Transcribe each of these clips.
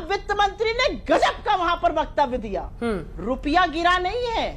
वित्त मंत्री ने गजब का वहां पर वक्तव्य दिया। रुपया गिरा नहीं है,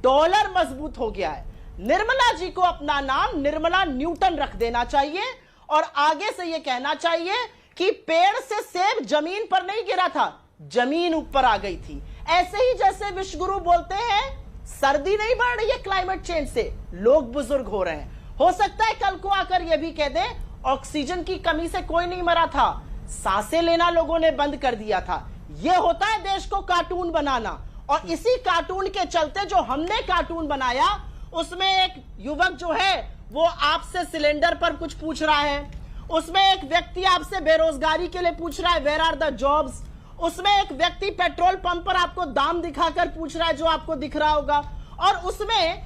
डॉलर मजबूत हो गया है। निर्मला जी को अपना नाम निर्मला न्यूटन रख देना चाहिए और आगे से यह कहना चाहिए कि पेड़ से सेब जमीन पर नहीं गिरा था, जमीन ऊपर आ गई थी। ऐसे ही जैसे विश्वगुरु बोलते हैं सर्दी नहीं बढ़ रही है क्लाइमेट चेंज से, लोग बुजुर्ग हो रहे हैं। हो सकता है कल को आकर यह भी कह दें ऑक्सीजन की कमी से कोई नहीं मरा था, सांसें लेना लोगों ने बंद कर दिया था। यह होता है देश को कार्टून बनाना। और इसी कार्टून के चलते जो हमने कार्टून बनाया उसमें एक युवक जो है वो आपसे सिलेंडर पर कुछ पूछ रहा है, उसमें एक व्यक्ति आपसे बेरोजगारी के लिए पूछ रहा है वेयर आर द जॉब्स, उसमें एक व्यक्ति पेट्रोल पंप पर आपको दाम दिखाकर पूछ रहा है जो आपको दिख रहा होगा, और उसमें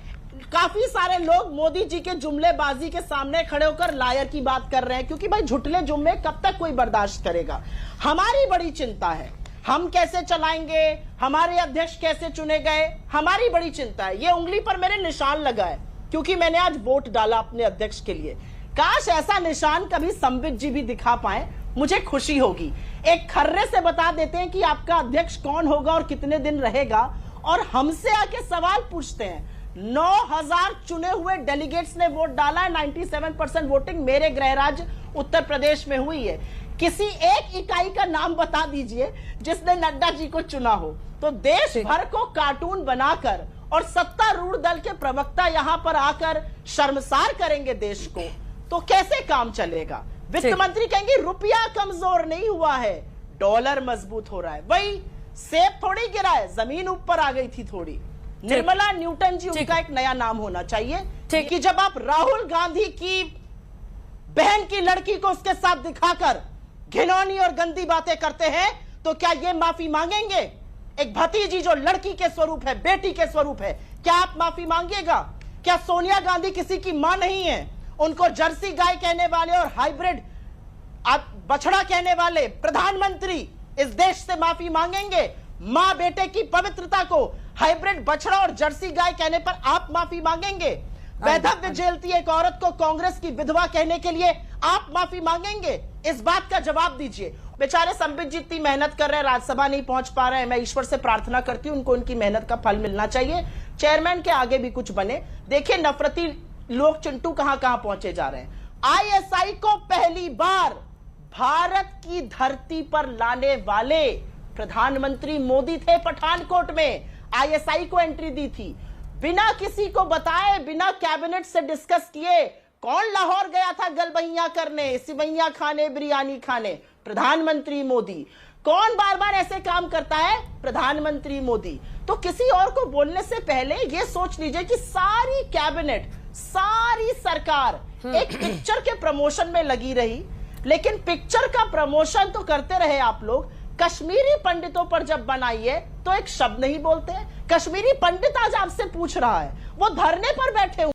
काफी सारे लोग मोदी जी के जुमलेबाजी के सामने खड़े होकर लायर की बात कर रहे हैं, क्योंकि भाई झुटले जुम्मे कब तक कोई बर्दाश्त करेगा। हमारी बड़ी चिंता है हम कैसे चलाएंगे, हमारे अध्यक्ष कैसे चुने गए, हमारी बड़ी चिंता है। ये उंगली पर मेरे निशान लगा है क्योंकि मैंने आज वोट डाला अपने अध्यक्ष के लिए। काश ऐसा निशान कभी संबित जी भी दिखा पाए, मुझे खुशी होगी। एक खर्रे से बता देते हैं कि आपका अध्यक्ष कौन होगा और कितने दिन रहेगा, और हमसे आके सवाल पूछते हैं। 9000 चुने हुए डेलीगेट्स ने वोट डाला है, 97% वोटिंग मेरे गृह राज्य उत्तर प्रदेश में हुई है। किसी एक इकाई का नाम बता दीजिए जिसने नड्डा जी को चुना हो। तो देश भर को कार्टून बनाकर और सत्तारूढ़ दल के प्रवक्ता यहां पर आकर शर्मसार करेंगे देश को, तो कैसे काम चलेगा। वित्त मंत्री कहेंगे रुपया कमजोर नहीं हुआ है, डॉलर मजबूत हो रहा है। वही सेब थोड़ी गिरा है, जमीन ऊपर आ गई थी थोड़ी। निर्मला न्यूटन जी उनका एक नया नाम होना चाहिए कि जब आप राहुल गांधी की बहन की लड़की को उसके साथ दिखाकर घिनौनी और गंदी बातें करते हैं तो क्या ये माफी मांगेंगे। एक भतीजी जो लड़की के स्वरूप है, बेटी के स्वरूप है, क्या आप माफी मांगिएगा। क्या सोनिया गांधी किसी की मां नहीं है, उनको जर्सी गाय कहने वाले और हाइब्रिड बछड़ा कहने वाले प्रधानमंत्री इस देश से माफी मांगेंगे। मां बेटे की पवित्रता को हाइब्रिड बछड़ा और जर्सी गाय कहने पर आप माफी मांगेंगे। वैधव्य झेलती एक औरत को कांग्रेस की विधवा कहने के लिए आप माफी मांगेंगे। इस बात का जवाब दीजिए। बेचारे संबित जी इतनी मेहनत कर रहे हैं, राज्यसभा नहीं पहुंच पा रहे हैं। मैं ईश्वर से प्रार्थना करती हूं उनको उनकी मेहनत का फल मिलना चाहिए, चेयरमैन के आगे भी कुछ बने। देखिए नफरती लोग चिंटू कहां कहां पहुंचे जा रहे हैं। आईएसआई को पहली बार भारत की धरती पर लाने वाले प्रधानमंत्री मोदी थे। पठानकोट में आईएसआई को एंट्री दी थी, बिना किसी को बताए, बिना कैबिनेट से डिस्कस किए। कौन लाहौर गया था गलबहियां करने, सिवैयां खाने, बिरयानी खाने? प्रधानमंत्री मोदी। कौन बार बार ऐसे काम करता है? प्रधानमंत्री मोदी। तो किसी और को बोलने से पहले यह सोच लीजिए कि सारी कैबिनेट, सारी सरकार एक पिक्चर के प्रमोशन में लगी रही, लेकिन पिक्चर का प्रमोशन तो करते रहे आप लोग, कश्मीरी पंडितों पर जब बनाइए तो एक शब्द नहीं बोलते। कश्मीरी पंडित आज आपसे पूछ रहा है, वो धरने पर बैठे हुए